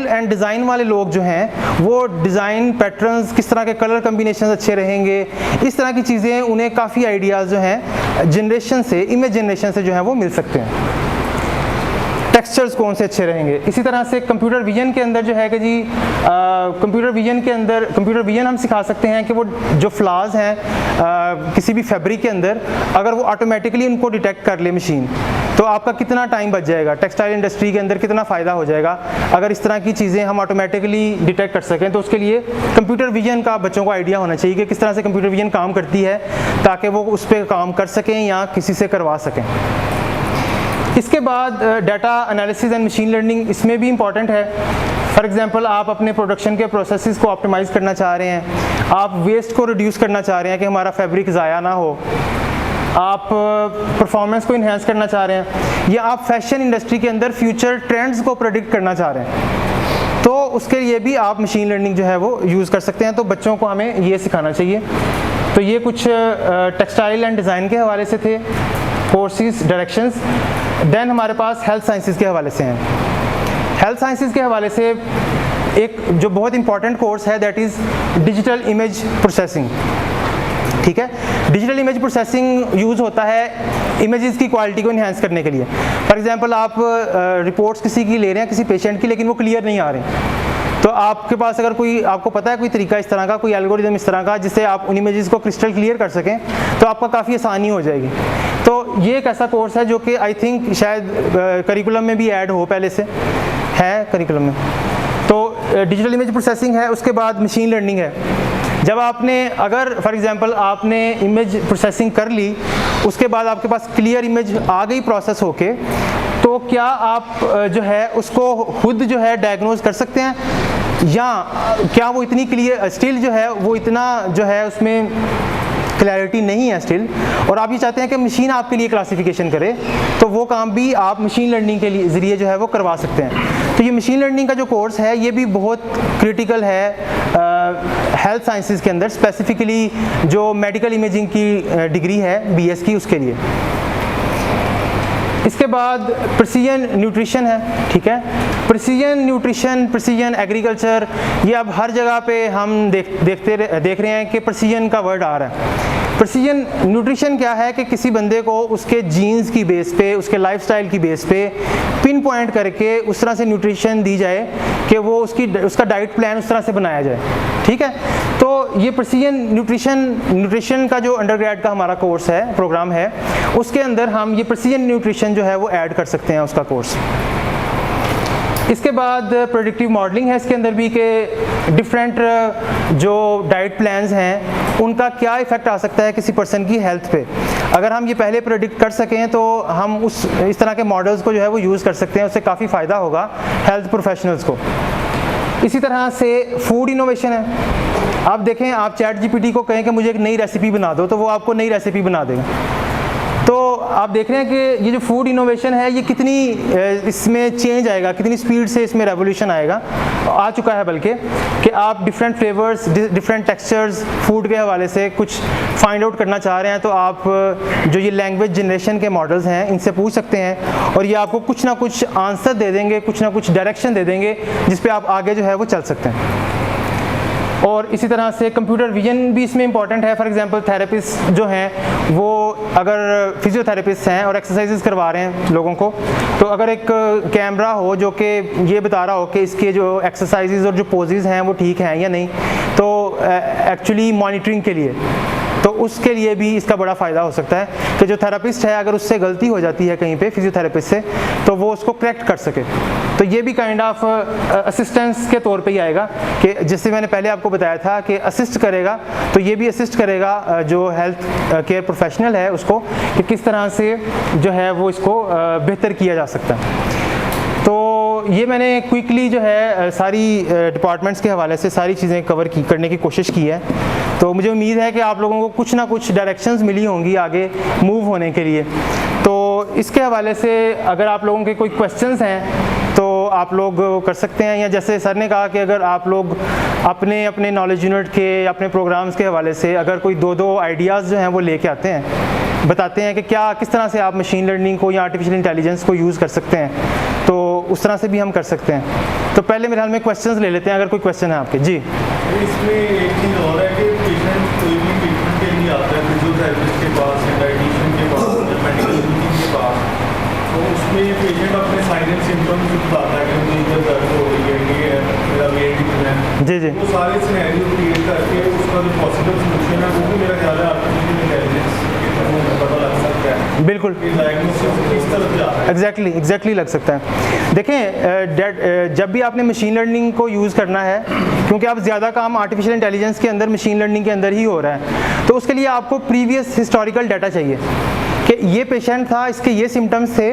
And design वाले लोग जो हैं वो डिज़ाइन पैटर्न्स, किस तरह के कलर कम्बिनेशन अच्छे रहेंगे, इस तरह की चीज़ें उन्हें काफ़ी आइडियाज़ जो हैं जनरेशन से, इमेज जनरेशन से जो है वो मिल सकते हैं। टेक्सचर्स कौन से अच्छे रहेंगे। इसी तरह से कंप्यूटर विजन के अंदर जो है कि जी कंप्यूटर विजन हम सिखा सकते हैं कि वो जो फ्लाज हैं किसी भी फैब्रिक के अंदर, अगर वो ऑटोमेटिकली उनको डिटेक्ट कर ले मशीन, तो आपका कितना टाइम बच जाएगा, टेक्सटाइल इंडस्ट्री के अंदर कितना फ़ायदा हो जाएगा अगर इस तरह की चीज़ें हम ऑटोमेटिकली डिटेक्ट कर सकें। तो उसके लिए कंप्यूटर विजन का बच्चों को आइडिया होना चाहिए कि किस तरह से कंप्यूटर विजन काम करती है, ताकि वो उस पर काम कर सकें या किसी से करवा सकें। इसके बाद data analysis and machine learning इसमें भी इम्पॉर्टेंट है। फॉर एग्जांपल आप अपने प्रोडक्शन के प्रोसेसेस को ऑप्टिमाइज़ करना चाह रहे हैं, आप वेस्ट को रिड्यूस करना चाह रहे हैं कि हमारा फैब्रिक ज़ाया ना हो, आप परफॉर्मेंस को इन्हेंस करना चाह रहे हैं, या आप फैशन इंडस्ट्री के अंदर फ्यूचर ट्रेंड्स को प्रेडिक्ट करना चाह रहे हैं, तो उसके लिए भी आप मशीन लर्निंग जो है वो यूज़ कर सकते हैं। तो बच्चों को हमें ये सिखाना चाहिए। तो ये कुछ टेक्सटाइल एंड डिज़ाइन के हवाले से थे कोर्सेज डायरेक्शंस। देन हमारे पास हेल्थ साइंसेस के हवाले से हैं। हेल्थ साइंसेस के हवाले से एक जो बहुत इंपॉर्टेंट कोर्स है that is digital image processing. ठीक है, डिजिटल इमेज प्रोसेसिंग यूज़ होता है इमेजेस की क्वालिटी को इन्हांस करने के लिए। फॉर एग्जांपल आप रिपोर्ट्स किसी की ले रहे हैं, किसी पेशेंट की, लेकिन वो क्लियर नहीं आ रही, तो आपके पास अगर कोई, आपको पता है कोई तरीका इस तरह का, कोई एल्गोरिदम इस तरह का जिससे आप उन इमेजेस को क्रिस्टल क्लियर कर सकें, तो आपका काफ़ी आसानी हो जाएगी। तो ये एक ऐसा कोर्स है जो कि आई थिंक शायद करिकुलम में भी ऐड हो, पहले से है करिकुलम में। तो डिजिटल इमेज प्रोसेसिंग है। उसके बाद मशीन लर्निंग है। जब आपने, अगर फॉर एग्जांपल आपने इमेज प्रोसेसिंग कर ली, उसके बाद आपके पास क्लियर इमेज आ गई प्रोसेस होके, तो क्या आप जो है उसको खुद जो है डायग्नोज कर सकते हैं, या क्या वो इतनी क्लियर स्टिल जो है वो इतना जो है उसमें क्लैरिटी नहीं है स्टिल, और आप ये चाहते हैं कि मशीन आपके लिए क्लासिफिकेशन करे, तो वो काम भी आप मशीन लर्निंग के लिए ज़रिए जो है वो करवा सकते हैं। तो ये मशीन लर्निंग का जो कोर्स है ये भी बहुत क्रिटिकल है हेल्थ साइंसेस के अंदर, स्पेसिफिकली जो मेडिकल इमेजिंग की डिग्री है BS की, उसके लिए। इसके बाद प्रिसीजन न्यूट्रिशन है। ठीक है, प्रिसीजन न्यूट्रिशन, प्रिसीजन एग्रीकल्चर, ये अब हर जगह पे हम देख रहे हैं कि प्रिसीजन का वर्ड आ रहा है। प्रिसीजन न्यूट्रिशन क्या है कि किसी बंदे को उसके जीन्स की बेस पे, उसके लाइफस्टाइल की बेस पे पिन पॉइंट करके उस तरह से न्यूट्रिशन दी जाए कि वो उसका डाइट प्लान उस तरह से बनाया जाए। ठीक है, तो ये प्रिसीजन न्यूट्रिशन का जो अंडरग्रेड का हमारा कोर्स है, प्रोग्राम है, उसके अंदर हम ये प्रिसीजन न्यूट्रिशन जो है वो ऐड कर सकते हैं उसका कोर्स। इसके बाद प्रेडिक्टिव मॉडलिंग है इसके अंदर भी, कि डिफरेंट जो डाइट प्लान्स हैं उनका क्या इफ़ेक्ट आ सकता है किसी पर्सन की हेल्थ पे। अगर हम ये पहले प्रेडिक्ट कर सकें तो हम इस तरह के मॉडल्स को जो है वो यूज़ कर सकते हैं, उससे काफ़ी फ़ायदा होगा हेल्थ प्रोफेशनल्स को। इसी तरह से फूड इनोवेशन है। आप देखें, आप चैट GPT को कहें कि मुझे एक नई रेसिपी बना दो, तो वो आपको नई रेसिपी बना देगा। तो आप देख रहे हैं कि ये जो फूड इनोवेशन है ये कितनी इसमें चेंज आएगा, कितनी स्पीड से इसमें रेवोल्यूशन आएगा, आ चुका है बल्कि, कि आप different flavours, different textures food के हवाले से कुछ फाइंड आउट करना चाह रहे हैं, तो आप जो ये लैंग्वेज जनरेशन के मॉडल्स हैं इनसे पूछ सकते हैं, और ये आपको कुछ ना कुछ आंसर दे देंगे, कुछ ना कुछ डायरेक्शन दे देंगे जिस पे आप आगे जो है वो चल सकते हैं। और इसी तरह से कंप्यूटर विजन भी इसमें इंपॉर्टेंट है। फॉर एग्जांपल थेरेपिस्ट जो हैं वो अगर फिजियोथेरेपिस्ट हैं और एक्सरसाइजेस करवा रहे हैं लोगों को, तो अगर एक कैमरा हो जो कि ये बता रहा हो कि इसके जो एक्सरसाइजेस और जो पोजेस हैं वो ठीक हैं या नहीं, तो एक्चुअली मॉनिटरिंग के लिए, तो उसके लिए भी इसका बड़ा फ़ायदा हो सकता है कि जो थेरेपिस्ट है अगर उससे गलती हो जाती है कहीं पे फिजियोथेरेपिस्ट से, तो वो उसको करेक्ट कर सके। तो ये भी काइंड ऑफ असिस्टेंस के तौर पे ही आएगा, कि जैसे मैंने पहले आपको बताया था कि असिस्ट करेगा, तो ये भी असिस्ट करेगा जो हेल्थ केयर प्रोफेशनल है उसको, कि किस तरह से जो है वो इसको बेहतर किया जा सकता है। तो ये मैंने क्विकली जो है सारी डिपार्टमेंट्स के हवाले से सारी चीज़ें कवर करने की कोशिश की है। तो मुझे उम्मीद है कि आप लोगों को कुछ ना कुछ डायरेक्शंस मिली होंगी आगे मूव होने के लिए। तो इसके हवाले से अगर आप लोगों के कोई क्वेश्चंस हैं तो आप लोग कर सकते हैं, या जैसे सर ने कहा कि अगर आप लोग अपने अपने नॉलेज यूनिट के, अपने प्रोग्राम्स के हवाले से अगर कोई दो आइडियाज़ जो हैं वो लेके आते हैं, बताते हैं कि किस तरह से आप मशीन लर्निंग को या आर्टिफिशियल इंटेलिजेंस को यूज़ कर सकते हैं, तो उस तरह से भी हम कर सकते हैं। तो पहले मेरे ख्याल में क्वेश्चंस ले लेते हैं, अगर कोई क्वेश्चन है आपके। जी, इसमें एक चीज़ और है कि पेशेंट कोई भी ट्रीटमेंट के लिए आता है फिजियोथेरेपिस्ट के पास या डाइटिशियन के पास या मेडिकल यूनिट के पास, तो उसमें पेशेंट अपने साइन एंड सिम्टम्स बताता है कि मुझे इधर दर्द हो रही है, ये है, मेरा वेट इतना है। जी जी, वो सारे सिनेरियो क्रिएट करके उसका जो पॉसिबल सोल्यूशन है वो भी मेरा ख्याल है आर्टिफिशियल इंटेलिजेंस के थ्रू पता लग सकता है। बिल्कुल, कि डायग्नोसिस किस तरफ जा रहा है। एग्जैक्टली लग सकता है। देखें, जब भी आपने मशीन लर्निंग को यूज़ करना है, क्योंकि अब ज़्यादा काम आर्टिफिशियल इंटेलिजेंस के अंदर, मशीन लर्निंग के अंदर ही हो रहा है, तो उसके लिए आपको प्रीवियस हिस्टोरिकल डाटा चाहिए कि ये पेशेंट था, इसके ये सिम्टम्स थे,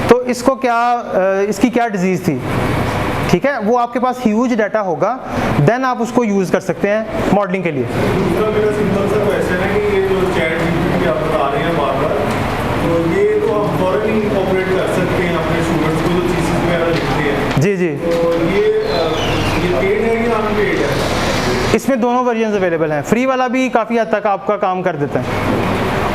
तो इसको क्या इसकी क्या डिजीज़ थी। ठीक है, वो आपके पास ह्यूज डाटा होगा, देन आप उसको यूज़ कर सकते हैं मॉडलिंग के लिए। दूसरा मेरा सिंपल सा क्वेश्चन है कि ये जो चैट जीपीटी आप बता रहे हैं बार-बार, तो ये तो आप फौरन ही इंकॉर्पोरेट कर सकते हैं अपने स्टूडेंट्स को जो थीसिस वगैरह लिखते हैं। जी जी, तो ये पेड है या अनपेड है? इसमें दोनों वर्जन अवेलेबल हैं। फ्री वाला भी काफ़ी हद तक आपका काम कर देता है,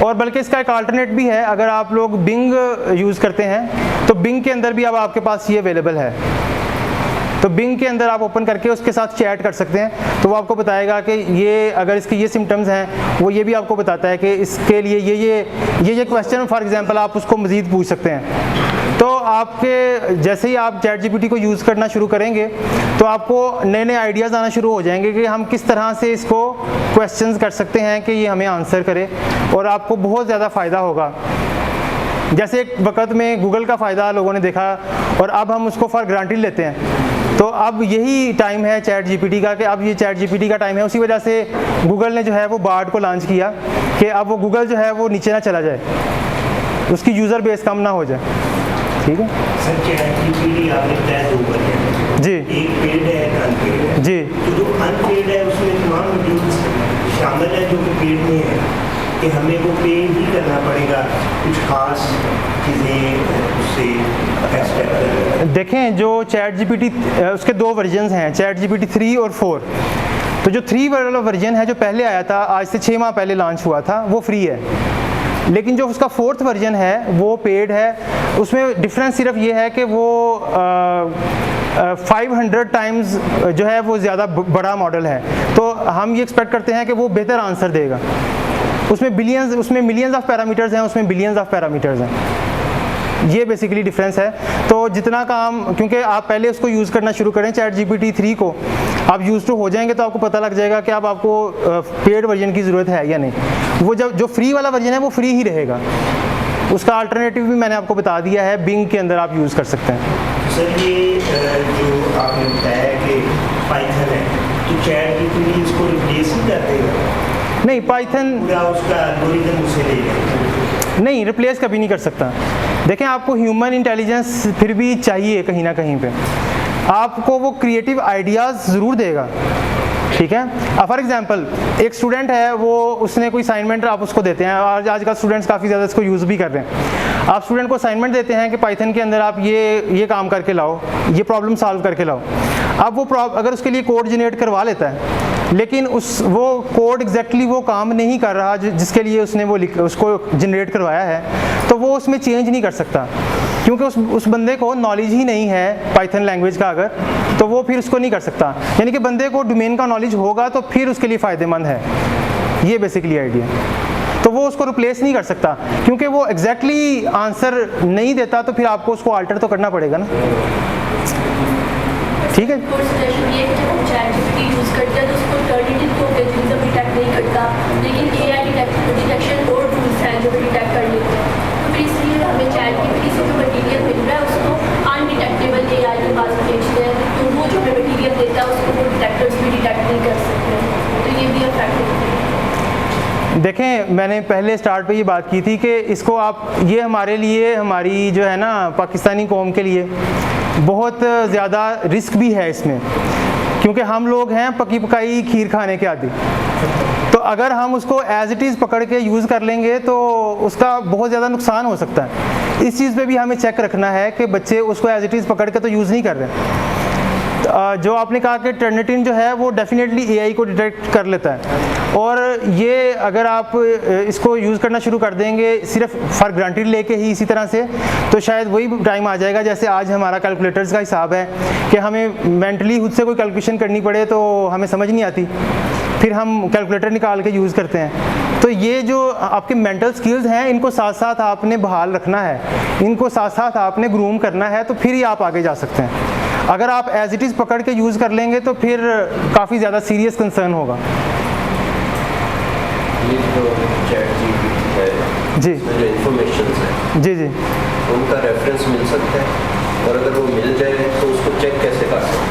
और बल्कि इसका एक अल्टरनेट भी है। अगर आप लोग बिंग यूज़ करते हैं तो बिंग के अंदर भी अब आपके पास ये अवेलेबल है। तो बिंग के अंदर आप ओपन करके उसके साथ चैट कर सकते हैं, तो वो आपको बताएगा कि ये अगर इसके ये सिम्टम्स हैं, वो ये भी आपको बताता है कि इसके लिए ये क्वेश्चन फॉर एग्जांपल आप उसको मज़ीद पूछ सकते हैं। तो आपके जैसे ही आप चैट जीपीटी को यूज़ करना शुरू करेंगे तो आपको नए नए आइडियाज़ आना शुरू हो जाएंगे कि हम किस तरह से इसको क्वेश्चंस कर सकते हैं कि ये हमें आंसर करे, और आपको बहुत ज़्यादा फ़ायदा होगा। जैसे एक वक्त में गूगल का फ़ायदा लोगों ने देखा, और अब हम उसको फॉर ग्रांटेड लेते हैं। तो अब यही टाइम है चैट जीपीटी का, कि अब ये चैट जीपीटी का टाइम है। उसी वजह से गूगल ने जो है वो बार्ड को लॉन्च किया कि अब वो गूगल जो है वो नीचे ना चला जाए, उसकी यूज़र बेस कम ना हो जाए। ठीक है सर, चैट जीपीटी आपने बताया 2 वर्जन जी, एक पेड है, एक अनपेड है। जी, तो जो अनपेड है उसमें तमाम मॉड्यूल्स शामिल है जो कि पेड में है, कि हमें वो पे ही करना पड़ेगा, कुछ खास चीज़ें उससे एक्सपेक्ट। देखें जो चैट जीपीटी उसके 2 वर्जन्स हैं, चैट जीपीटी 3 और 4। तो जो 3 वाला वर्जन है जो पहले आया था, आज से 6 माह पहले लॉन्च हुआ था, वो फ्री है। लेकिन जो उसका 4th वर्जन है वो पेड है। उसमें डिफरेंस सिर्फ ये है कि वो 500 टाइम्स जो है वो ज़्यादा बड़ा मॉडल है, तो हम ये एक्सपेक्ट करते हैं कि वो बेहतर आंसर देगा। उसमें मिलियंस ऑफ पैरामीटर्स हैं, उसमें बिलियंस ऑफ पैरामीटर्स हैं। ये बेसिकली डिफरेंस है। तो जितना काम, क्योंकि आप पहले उसको यूज़ करना शुरू करें चैट जीपीटी 3 को, आप यूज़ टू हो जाएंगे तो आपको पता लग जाएगा कि अब आपको पेड वर्जन की ज़रूरत है या नहीं। वो जो फ्री वाला वर्जन है वो फ्री ही रहेगा। उसका अल्टरनेटिव भी मैंने आपको बता दिया है, बिंग के अंदर आप यूज़ कर सकते हैं। सर, ये जो आपने बताया कि पाइथन है, तो चैट जीपीटी इसको रिप्लेस ही कर देगा? नहीं, पाइथन पूरा उसका एल्गोरिथम उसे लेगा? नहीं, रिप्लेस कभी नहीं कर सकता। देखें, आपको ह्यूमन इंटेलिजेंस फिर भी चाहिए कहीं ना कहीं पे। आपको वो क्रिएटिव आइडियाज़ ज़रूर देगा। ठीक है, फॉर एग्जांपल एक स्टूडेंट है, वो उसने कोई असाइनमेंट आप उसको देते हैं, और आजकल स्टूडेंट्स काफ़ी ज़्यादा इसको यूज़ भी कर रहे हैं। आप स्टूडेंट को असाइनमेंट देते हैं कि पाइथन के अंदर आप ये काम करके लाओ, ये प्रॉब्लम सॉल्व करके लाओ। अब वो अगर उसके लिए कोड जनरेट करवा लेता है, लेकिन वो कोड एग्जैक्टली वो काम नहीं कर रहा जिसके लिए उसने उसको जनरेट करवाया है, तो वो उसमें चेंज नहीं कर सकता, क्योंकि उस बंदे को नॉलेज ही नहीं है पाइथन लैंग्वेज का। अगर तो वो फिर उसको नहीं कर सकता। यानी कि बंदे को डोमेन का नॉलेज होगा तो फिर उसके लिए फ़ायदेमंद है। ये बेसिकली आइडिया। तो वो उसको रिप्लेस नहीं कर सकता, क्योंकि वो एग्जैक्टली आंसर नहीं देता, तो फिर आपको उसको अल्टर तो करना पड़ेगा ना। ठीक है, लेकिन AI डिटेक्शन और टूल्स हैं जो डिटेक्ट कर लेते हैं, तो फिर इसलिए हमें चैट जीपीटी से जो मटीरियल मिल रहा है उसको अनडिटेक्टेबल AI के पास भेजते हैं, तो वो जो मटीरियल देता है उसको वो डिटेक्टर्स भी डिटेक्ट नहीं कर सकते, तो ये भी अफेक्ट होता है। देखें, मैंने पहले स्टार्ट पे ये बात की थी कि इसको आप, ये हमारे लिए, हमारी जो है ना पाकिस्तानी कौम के लिए बहुत ज़्यादा रिस्क भी है इसमें, क्योंकि हम लोग हैं पकी पकाई खीर खाने के आदी। तो अगर हम उसको एज इट इज़ पकड़ के यूज़ कर लेंगे तो उसका बहुत ज़्यादा नुकसान हो सकता है। इस चीज़ पे भी हमें चेक रखना है कि बच्चे उसको एज इट इज़ पकड़ के तो यूज़ नहीं कर रहे। जो आपने कहा कि टर्निटिन जो है वो डेफिनेटली AI को डिटेक्ट कर लेता है, और ये अगर आप इसको यूज़ करना शुरू कर देंगे सिर्फ फॉर ग्रांटेड लेके ही इसी तरह से, तो शायद वही टाइम आ जाएगा जैसे आज हमारा कैलकुलेटर्स का हिसाब है कि हमें मेंटली खुद से कोई कैलकुलेशन करनी पड़े तो हमें समझ नहीं आती, फिर हम कैलकुलेटर निकाल के यूज़ करते हैं। तो ये जो आपके मेंटल स्किल्स हैं इनको साथ साथ आपने बहाल रखना है, इनको साथ साथ आपने ग्रूम करना है, तो फिर ही आप आगे जा सकते हैं। अगर आप एज इट इज़ पकड़ के यूज़ कर लेंगे तो फिर काफ़ी ज़्यादा सीरियस कंसर्न होगा। ये जो ChatGPT है, जी इसमें जो इन्फॉर्मेशन है जी जी उनका रेफरेंस मिल सकता है, और अगर वो मिल जाए तो उसको चेक कैसे कर सकते हैं?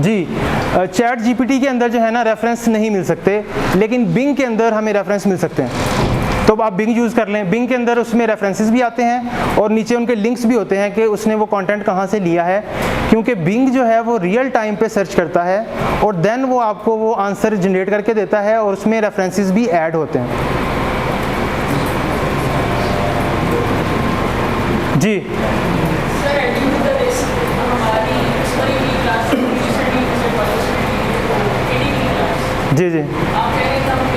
जी, ChatGPT के अंदर जो है ना रेफरेंस नहीं मिल सकते, लेकिन Bing के अंदर हमें रेफरेंस मिल सकते हैं। तो आप Bing यूज़ कर लें, Bing के अंदर उसमें रेफरेंसेस भी आते हैं और नीचे उनके लिंक्स भी होते हैं कि उसने वो कंटेंट कहाँ से लिया है, क्योंकि Bing जो है वो रियल टाइम पे सर्च करता है और देन वो आपको वो आंसर जनरेट करके देता है और उसमें रेफरेंसेस भी ऐड होते हैं। जी sir adding to the risk हमारी हिस्टोरी क्लास जी जी आप कह रहे हैं सबने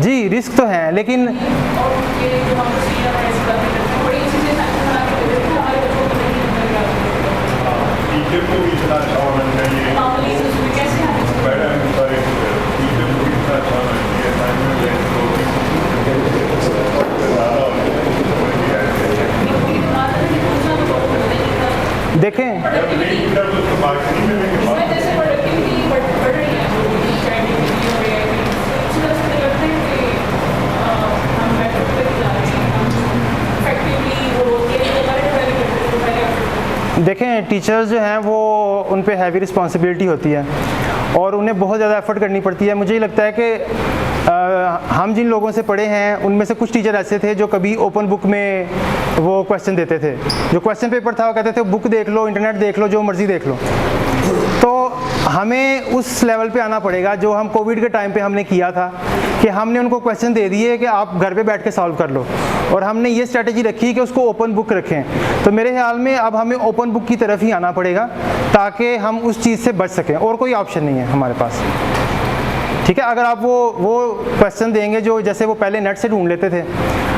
जी रिस्क तो है, लेकिन टीचर को भी इतना अच्छा होना चाहिए, मैडम सॉरी टीचर को भी इतना अच्छा होना चाहिए, असाइनमेंट देखें देखें टीचर्स जो हैं वो उन पे हैवी रिस्पॉन्सिबिलिटी होती है और उन्हें बहुत ज़्यादा एफर्ट करनी पड़ती है। मुझे लगता है कि हम जिन लोगों से पढ़े हैं उनमें से कुछ टीचर ऐसे थे जो कभी ओपन बुक में वो क्वेश्चन देते थे, जो क्वेश्चन पेपर था वो कहते थे बुक देख लो, इंटरनेट देख लो, जो मर्ज़ी देख लो। तो हमें उस लेवल पे आना पड़ेगा जो हम कोविड के टाइम पे हमने किया था कि हमने उनको क्वेश्चन दे दिए कि आप घर पे बैठ के सॉल्व कर लो, और हमने ये स्ट्रैटेजी रखी कि उसको ओपन बुक रखें। तो मेरे ख्याल में अब हमें ओपन बुक की तरफ ही आना पड़ेगा ताकि हम उस चीज़ से बच सकें, और कोई ऑप्शन नहीं है हमारे पास। ठीक है, अगर आप वो क्वेश्चन देंगे जो जैसे वो पहले नेट से ढूंढ लेते थे,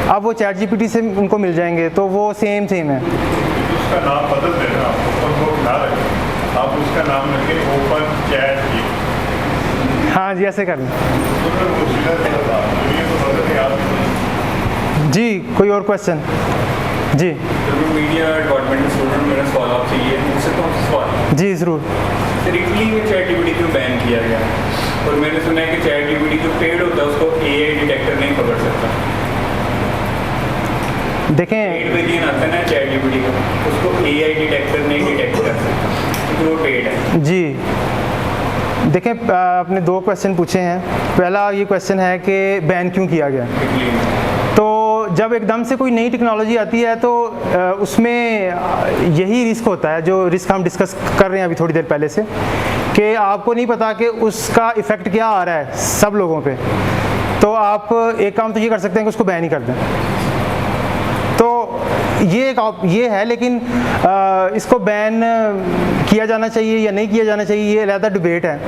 अब वो ChatGPT से उनको मिल जाएंगे, तो वो सेम है। उसका नाम बदल देना, ओपन बुक ना रखें, आप उसका नाम रखें ओपन चैट। हाँ जी, ऐसे कर लें। जी, कोई और क्वेश्चन? जी मीडिया डिपार्टमेंट में स्टूडेंट मेरा सवाल आपसे ये है, मुझसे कौन सा सवाल? जी ज़रूर। सर इटली में ChatGPT क्यों बैन किया गया? और मैंने सुना है कि ChatGPT जो पेड होता है उसको AI डिटेक्टर नहीं पकड़ सकता। देखें पेड वेरिएंट आता है ना ChatGPT का, उसको AI डिटेक्टर नहीं डिटेक्ट कर सकता क्योंकि वो पेड है। जी देखें, आपने दो क्वेश्चन पूछे हैं। पहला ये क्वेश्चन है कि बैन क्यों किया गया। इटली में तो जब एकदम से कोई नई टेक्नोलॉजी आती है तो उसमें यही रिस्क होता है, जो रिस्क हम डिस्कस कर रहे हैं अभी थोड़ी देर पहले से, कि आपको नहीं पता कि उसका इफ़ेक्ट क्या आ रहा है सब लोगों पे। तो आप एक काम तो ये कर सकते हैं कि उसको बैन ही कर दें। तो ये है, लेकिन इसको बैन किया जाना चाहिए या नहीं किया जाना चाहिए, ये अलग डिबेट है।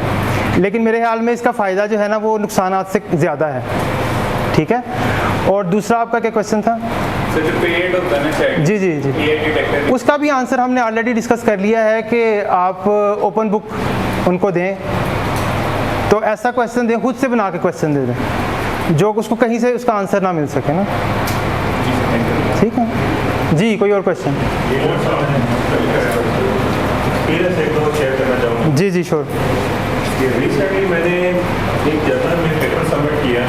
लेकिन मेरे ख्याल में इसका फ़ायदा जो है ना वो नुकसानात से ज़्यादा है। ठीक है, और दूसरा आपका क्या क्वेश्चन था? सर जो पेड होता है ना ChatGPT, जी जी जी, AI डिटेक्टर, उसका भी आंसर हमने ऑलरेडी डिस्कस कर लिया है कि आप ओपन बुक उनको दें। तो ऐसा क्वेश्चन दें, खुद से बना के क्वेश्चन दे दें जो उसको कहीं से उसका आंसर ना मिल सके ना। ठीक है जी, कोई और क्वेश्चन? शेयर करना चाहूँगा। जी जी श्योर। रिसेंटली मैंने एक जर्नल में पेपर सबमिट किया।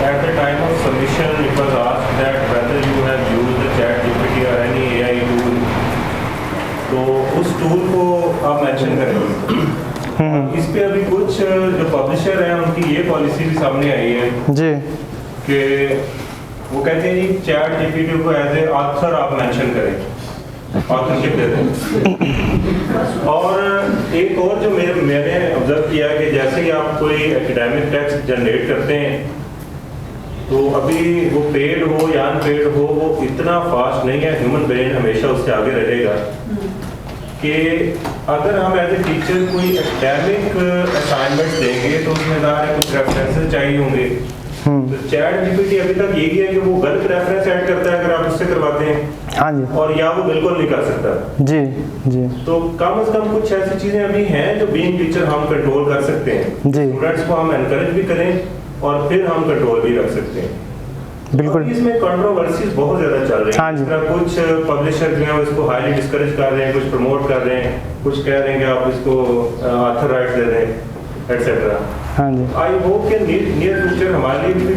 At the time of submission, it was asked that whether you have used the ChatGPT or any AI tool. तो उस टूल को आप मेंशन करें। इस पे अभी कुछ जो पब्लिशर हैं उनकी ये पॉलिसी भी सामने आई है जी कि वो कहते हैं जी ChatGPT को एज ए ऑथर आप मेंशन करें, ऑथरशिप दे दें। और एक और जो मैंने ऑब्जर्व किया कि जैसे ही आप कोई एकेडमिक टेक्स्ट जनरेट करते हैं तो अभी वो पेड हो या अनपेड हो वो इतना फास्ट नहीं है, ह्यूमन ब्रेन हमेशा उससे आगे रहेगा कि अगर हम एज ए टीचर कोई एकेडमिक असाइनमेंट देंगे तो उसमें ज़ाहिर है कुछ रेफरेंसेस चाहिए होंगे। तो चैट जीपीटी अभी तक यही है कि वो गलत रेफरेंस ऐड करता है अगर आप उससे करवाते हैं, हाँ जी और या वो बिल्कुल नहीं कर सकता। जी जी तो कम से कम कुछ ऐसी चीज़ें अभी हैं जो बीइंग टीचर हम कंट्रोल कर सकते हैं। जी। स्टूडेंट्स को हम एनकरेज भी करें और फिर हम कंट्रोल भी रख सकते हैं। बिल्कुल। अभी इसमें कंट्रोवर्सीज बहुत ज़्यादा चल रही हाँ हैं। जी। इस तरह कुछ पब्लिशर जो हैं वो इसको हाईली डिस्करेज कर रहे हैं, कुछ प्रमोट कर रहे हैं, कुछ कह रहे हैं कि आप इसको ऑथर राइट्स दे दें एटसेट्रा। हाँ जी। आई होप कि नियर फ्यूचर हमारे लिए भी